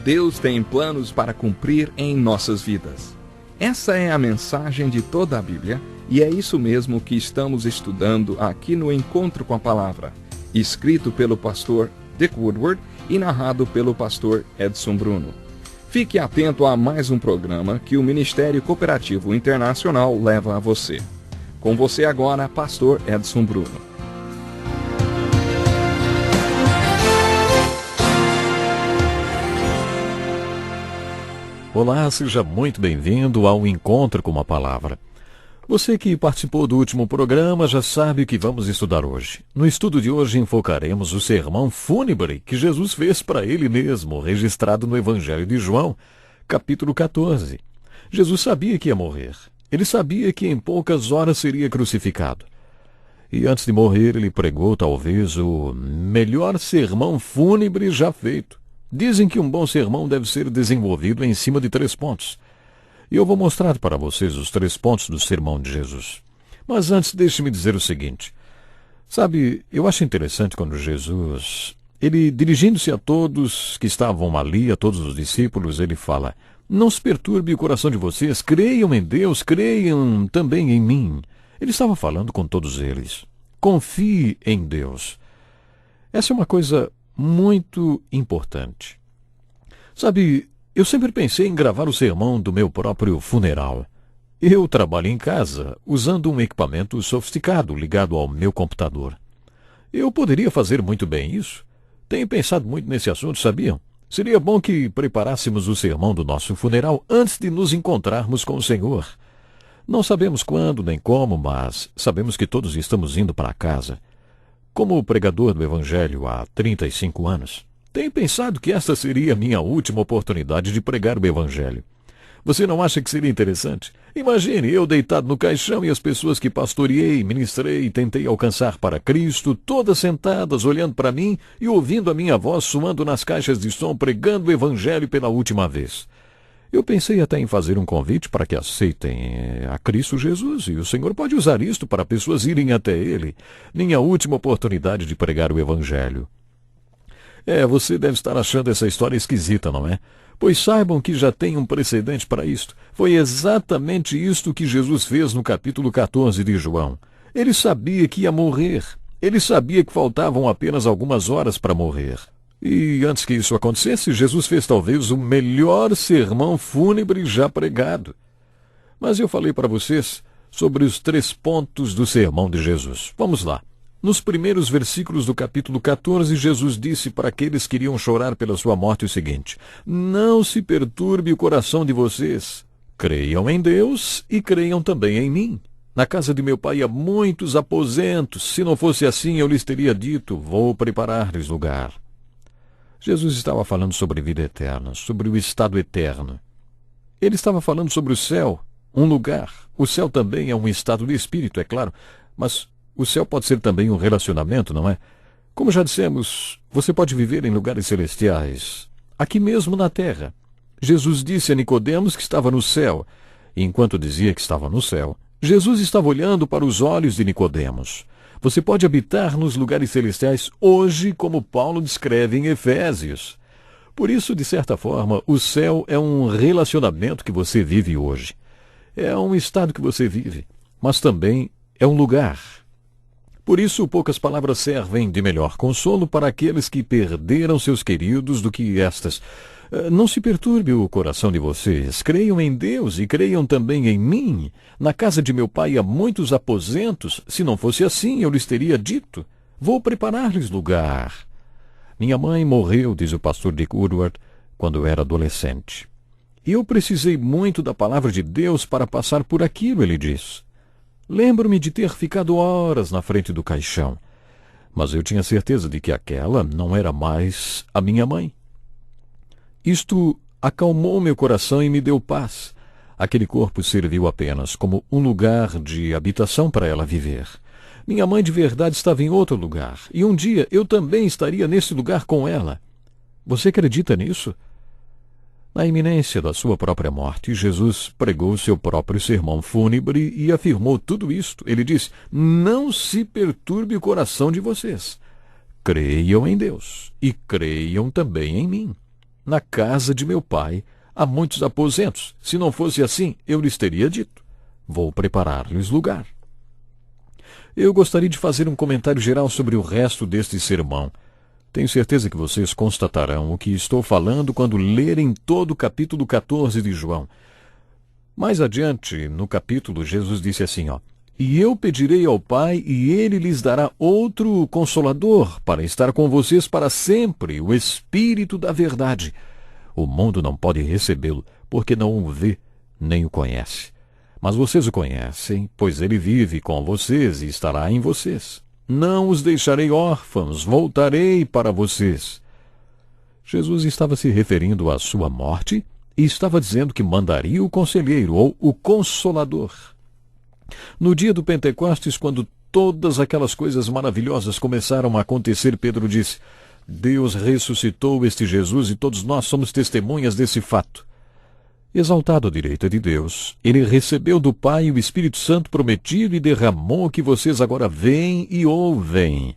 Deus tem planos para cumprir em nossas vidas. Essa é a mensagem de toda a Bíblia e é isso mesmo que estamos estudando aqui no Encontro com a Palavra, escrito pelo pastor Dick Woodward e narrado pelo pastor Edson Bruno. Fique atento a mais um programa que o Ministério Cooperativo Internacional leva a você. Com você agora, pastor Edson Bruno. Olá, seja muito bem-vindo ao Encontro com a Palavra. Você que participou do último programa já sabe o que vamos estudar hoje. No estudo de hoje enfocaremos o sermão fúnebre que Jesus fez para ele mesmo, registrado no Evangelho de João, capítulo 14. Jesus sabia que ia morrer. Ele sabia que em poucas horas seria crucificado. E antes de morrer, ele pregou talvez o melhor sermão fúnebre já feito. Dizem que um bom sermão deve ser desenvolvido em cima de 3 pontos. E eu vou mostrar para vocês os 3 pontos do sermão de Jesus. Mas antes, deixe-me dizer o seguinte. Sabe, eu acho interessante quando Jesus, ele dirigindo-se a todos que estavam ali, a todos os discípulos, ele fala: não se perturbe o coração de vocês, creiam em Deus, creiam também em mim. Ele estava falando com todos eles. Confie em Deus. Essa é uma coisa muito importante. Sabe, eu sempre pensei em gravar o sermão do meu próprio funeral. Eu trabalho em casa, usando um equipamento sofisticado ligado ao meu computador. Eu poderia fazer muito bem isso. Tenho pensado muito nesse assunto, sabiam? Seria bom que preparássemos o sermão do nosso funeral antes de nos encontrarmos com o Senhor. Não sabemos quando nem como, mas sabemos que todos estamos indo para casa. Como pregador do Evangelho há 35 anos, tenho pensado que esta seria a minha última oportunidade de pregar o Evangelho. Você não acha que seria interessante? Imagine eu deitado no caixão e as pessoas que pastoreei, ministrei e tentei alcançar para Cristo, todas sentadas, olhando para mim e ouvindo a minha voz soando nas caixas de som, pregando o Evangelho pela última vez. Eu pensei até em fazer um convite para que aceitem a Cristo Jesus, e o Senhor pode usar isto para pessoas irem até Ele. Minha última oportunidade de pregar o Evangelho. Você deve estar achando essa história esquisita, não é? Pois saibam que já tem um precedente para isto. Foi exatamente isto que Jesus fez no capítulo 14 de João. Ele sabia que ia morrer. Ele sabia que faltavam apenas algumas horas para morrer. E antes que isso acontecesse, Jesus fez talvez o melhor sermão fúnebre já pregado. Mas eu falei para vocês sobre os 3 pontos do sermão de Jesus. Vamos lá. Nos primeiros versículos do capítulo 14, Jesus disse para aqueles que iriam chorar pela sua morte o seguinte: não se perturbe o coração de vocês. Creiam em Deus e creiam também em mim. Na casa de meu pai há muitos aposentos. Se não fosse assim, eu lhes teria dito: vou preparar-lhes lugar. Jesus estava falando sobre vida eterna, sobre o estado eterno. Ele estava falando sobre o céu, um lugar. O céu também é um estado de espírito, é claro, mas o céu pode ser também um relacionamento, não é? Como já dissemos, você pode viver em lugares celestiais, aqui mesmo na terra. Jesus disse a Nicodemos que estava no céu, e enquanto dizia que estava no céu, Jesus estava olhando para os olhos de Nicodemos. Você pode habitar nos lugares celestiais hoje, como Paulo descreve em Efésios. Por isso, de certa forma, o céu é um relacionamento que você vive hoje. É um estado que você vive, mas também é um lugar. Por isso, poucas palavras servem de melhor consolo para aqueles que perderam seus queridos do que estas. Não se perturbe o coração de vocês. Creiam em Deus e creiam também em mim. Na casa de meu pai há muitos aposentos. Se não fosse assim, eu lhes teria dito: vou preparar-lhes lugar. Minha mãe morreu, diz o pastor Dick Woodward, quando eu era adolescente. E eu precisei muito da palavra de Deus para passar por aquilo, ele diz. Lembro-me de ter ficado horas na frente do caixão, mas eu tinha certeza de que aquela não era mais a minha mãe. Isto acalmou meu coração e me deu paz. Aquele corpo serviu apenas como um lugar de habitação para ela viver. Minha mãe de verdade estava em outro lugar, e um dia eu também estaria nesse lugar com ela. Você acredita nisso? Na iminência da sua própria morte, Jesus pregou seu próprio sermão fúnebre e afirmou tudo isto. Ele disse: não se perturbe o coração de vocês. Creiam em Deus e creiam também em mim. Na casa de meu pai há muitos aposentos. Se não fosse assim, eu lhes teria dito: vou preparar-lhes lugar. Eu gostaria de fazer um comentário geral sobre o resto deste sermão. Tenho certeza que vocês constatarão o que estou falando quando lerem todo o capítulo 14 de João. Mais adiante, no capítulo, Jesus disse assim, e eu pedirei ao Pai, e ele lhes dará outro Consolador, para estar com vocês para sempre, o Espírito da verdade. O mundo não pode recebê-lo, porque não o vê, nem o conhece. Mas vocês o conhecem, pois ele vive com vocês e estará em vocês. Não os deixarei órfãos, voltarei para vocês. Jesus estava se referindo à sua morte e estava dizendo que mandaria o Conselheiro, ou o Consolador. No dia do Pentecostes, quando todas aquelas coisas maravilhosas começaram a acontecer, Pedro disse: Deus ressuscitou este Jesus e todos nós somos testemunhas desse fato. Exaltado à direita de Deus, ele recebeu do Pai o Espírito Santo prometido e derramou o que vocês agora veem e ouvem.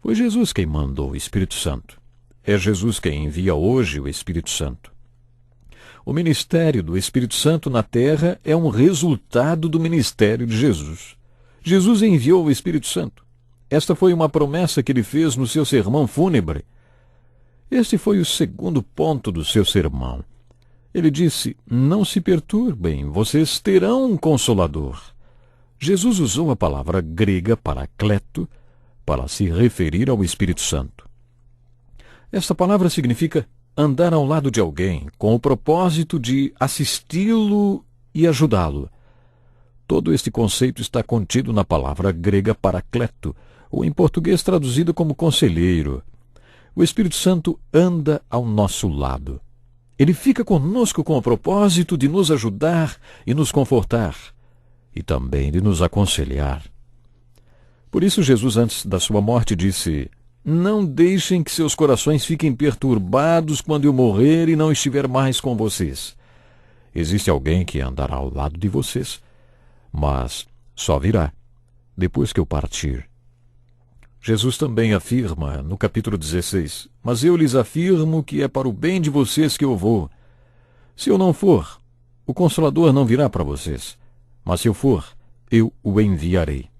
Foi Jesus quem mandou o Espírito Santo. É Jesus quem envia hoje o Espírito Santo. O ministério do Espírito Santo na terra é um resultado do ministério de Jesus. Jesus enviou o Espírito Santo. Esta foi uma promessa que ele fez no seu sermão fúnebre. Este foi o segundo ponto do seu sermão. Ele disse: não se perturbem, vocês terão um Consolador. Jesus usou a palavra grega paracleto para se referir ao Espírito Santo. Esta palavra significa andar ao lado de alguém com o propósito de assisti-lo e ajudá-lo. Todo este conceito está contido na palavra grega paracleto, ou em português traduzido como conselheiro. O Espírito Santo anda ao nosso lado. Ele fica conosco com o propósito de nos ajudar e nos confortar, e também de nos aconselhar. Por isso Jesus, antes da sua morte, disse: não deixem que seus corações fiquem perturbados quando eu morrer e não estiver mais com vocês. Existe alguém que andará ao lado de vocês, mas só virá depois que eu partir. Jesus também afirma no capítulo 16, mas eu lhes afirmo que é para o bem de vocês que eu vou. Se eu não for, o Consolador não virá para vocês, mas se eu for, eu o enviarei.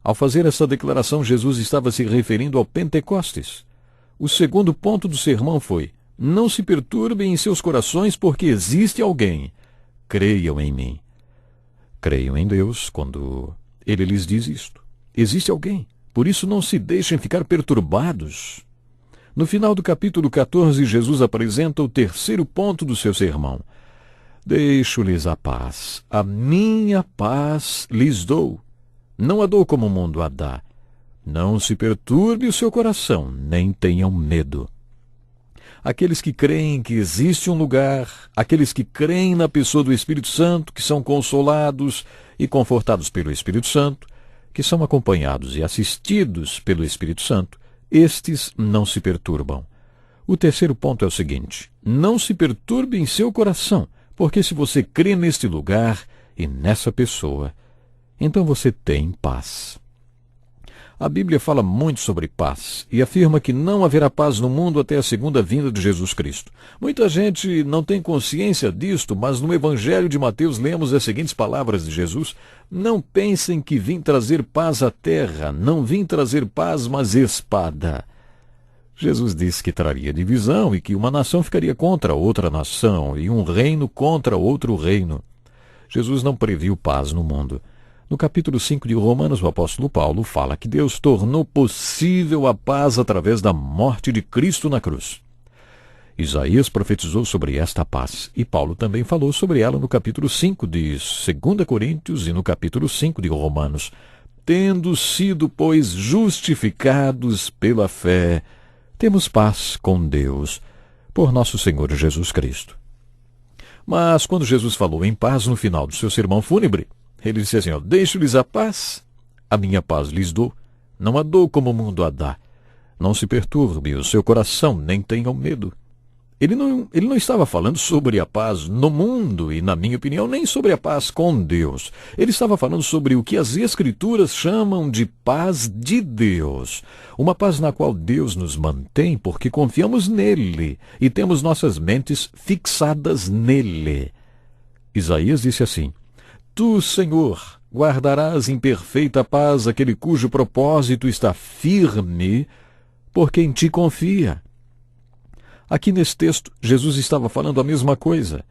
Ao fazer essa declaração, Jesus estava se referindo ao Pentecostes. O segundo ponto do sermão foi: não se perturbem em seus corações, porque existe alguém. Creiam em mim. Creiam em Deus quando ele lhes diz isto. Existe alguém. Por isso não se deixem ficar perturbados. No final do capítulo 14, Jesus apresenta o terceiro ponto do seu sermão. Deixo-lhes a paz. A minha paz lhes dou. Não a dou como o mundo a dá. Não se perturbe o seu coração, nem tenham medo. Aqueles que creem que existe um lugar, aqueles que creem na pessoa do Espírito Santo, que são consolados e confortados pelo Espírito Santo, que são acompanhados e assistidos pelo Espírito Santo, estes não se perturbam. O terceiro ponto é o seguinte: não se perturbe em seu coração, porque se você crê neste lugar e nessa pessoa, então você tem paz. A Bíblia fala muito sobre paz e afirma que não haverá paz no mundo até a segunda vinda de Jesus Cristo. Muita gente não tem consciência disto, mas no Evangelho de Mateus lemos as seguintes palavras de Jesus: não pensem que vim trazer paz à terra, não vim trazer paz, mas espada. Jesus disse que traria divisão e que uma nação ficaria contra outra nação e um reino contra outro reino. Jesus não previu paz no mundo. No capítulo 5 de Romanos, o apóstolo Paulo fala que Deus tornou possível a paz através da morte de Cristo na cruz. Isaías profetizou sobre esta paz, e Paulo também falou sobre ela no capítulo 5 de 2 Coríntios e no capítulo 5 de Romanos. Tendo sido, pois, justificados pela fé, temos paz com Deus, por nosso Senhor Jesus Cristo. Mas quando Jesus falou em paz no final do seu sermão fúnebre, ele disse assim: deixo-lhes a paz, a minha paz lhes dou, não a dou como o mundo a dá. Não se perturbe o seu coração, nem tenham medo. Ele não estava falando sobre a paz no mundo e, na minha opinião, nem sobre a paz com Deus. Ele estava falando sobre o que as Escrituras chamam de paz de Deus. Uma paz na qual Deus nos mantém porque confiamos nele e temos nossas mentes fixadas nele. Isaías disse assim: Tu, Senhor, guardarás em perfeita paz aquele cujo propósito está firme, porque em ti confia. Aqui nesse texto, Jesus estava falando a mesma coisa.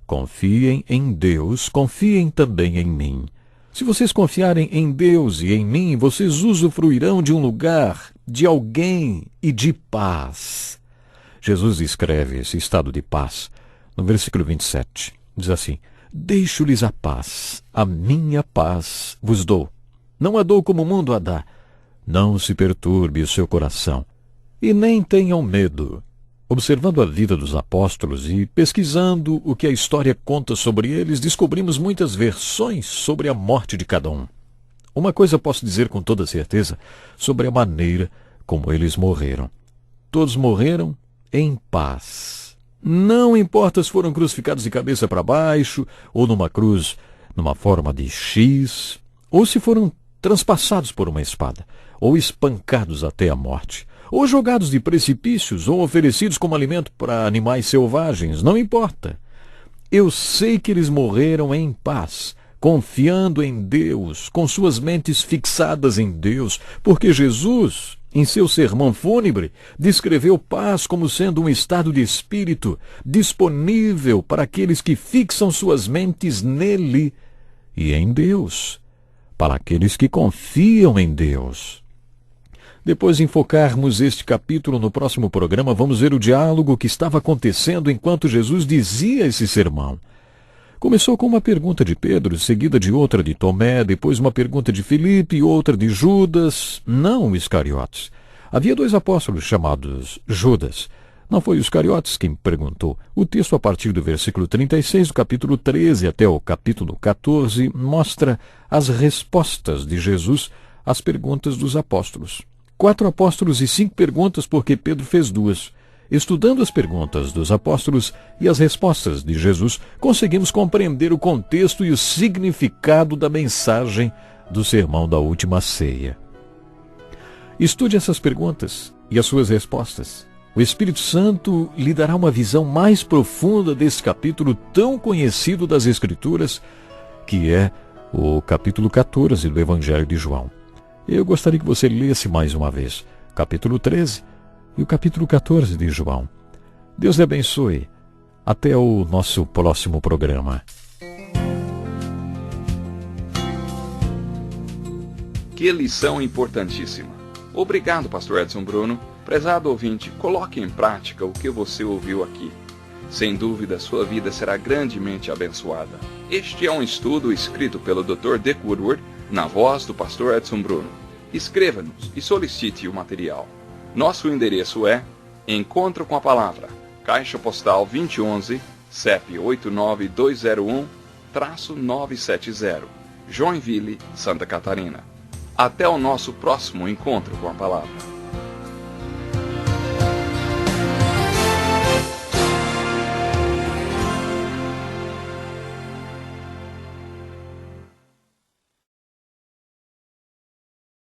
Confiem em Deus, confiem também em mim. Se vocês confiarem em Deus e em mim, vocês usufruirão de um lugar, de alguém e de paz. Jesus descreve esse estado de paz no versículo 27. Diz assim: Deixo-lhes a minha paz vos dou. Não a dou como o mundo a dá. Não se perturbe o seu coração, e nem tenham medo. Observando a vida dos apóstolos e pesquisando o que a história conta sobre eles, descobrimos muitas versões sobre a morte de cada um. Uma coisa posso dizer com toda certeza sobre a maneira como eles morreram. Todos morreram em paz. Não importa se foram crucificados de cabeça para baixo, ou numa cruz numa forma de X, ou se foram transpassados por uma espada, ou espancados até a morte, ou jogados de precipícios, ou oferecidos como alimento para animais selvagens, não importa. Eu sei que eles morreram em paz, confiando em Deus, com suas mentes fixadas em Deus, porque Jesus, em seu sermão fúnebre, descreveu paz como sendo um estado de espírito disponível para aqueles que fixam suas mentes nele e em Deus, para aqueles que confiam em Deus. Depois de enfocarmos este capítulo no próximo programa, vamos ver o diálogo que estava acontecendo enquanto Jesus dizia esse sermão. Começou com uma pergunta de Pedro, seguida de outra de Tomé, depois uma pergunta de Filipe e outra de Judas, não Iscariotes. Havia dois apóstolos chamados Judas. Não foi Iscariotes quem perguntou. O texto, a partir do versículo 36 do capítulo 13 até o capítulo 14, mostra as respostas de Jesus às perguntas dos apóstolos. 4 apóstolos e 5 perguntas, porque Pedro fez 2. Estudando as perguntas dos apóstolos e as respostas de Jesus, conseguimos compreender o contexto e o significado da mensagem do sermão da última ceia. Estude essas perguntas e as suas respostas. O Espírito Santo lhe dará uma visão mais profunda desse capítulo tão conhecido das Escrituras, que é o capítulo 14 do Evangelho de João. Eu gostaria que você lesse mais uma vez capítulo 13 e o capítulo 14 de João. Deus lhe abençoe. Até o nosso próximo programa. Que lição importantíssima. Obrigado, Pastor Edson Bruno. Prezado ouvinte, coloque em prática o que você ouviu aqui. Sem dúvida, sua vida será grandemente abençoada. Este é um estudo escrito pelo Dr. Dick Woodward, na voz do Pastor Edson Bruno. Escreva-nos e solicite o material. Nosso endereço é Encontro com a Palavra, Caixa Postal 2011, CEP 89201-970, Joinville, Santa Catarina. Até o nosso próximo Encontro com a Palavra.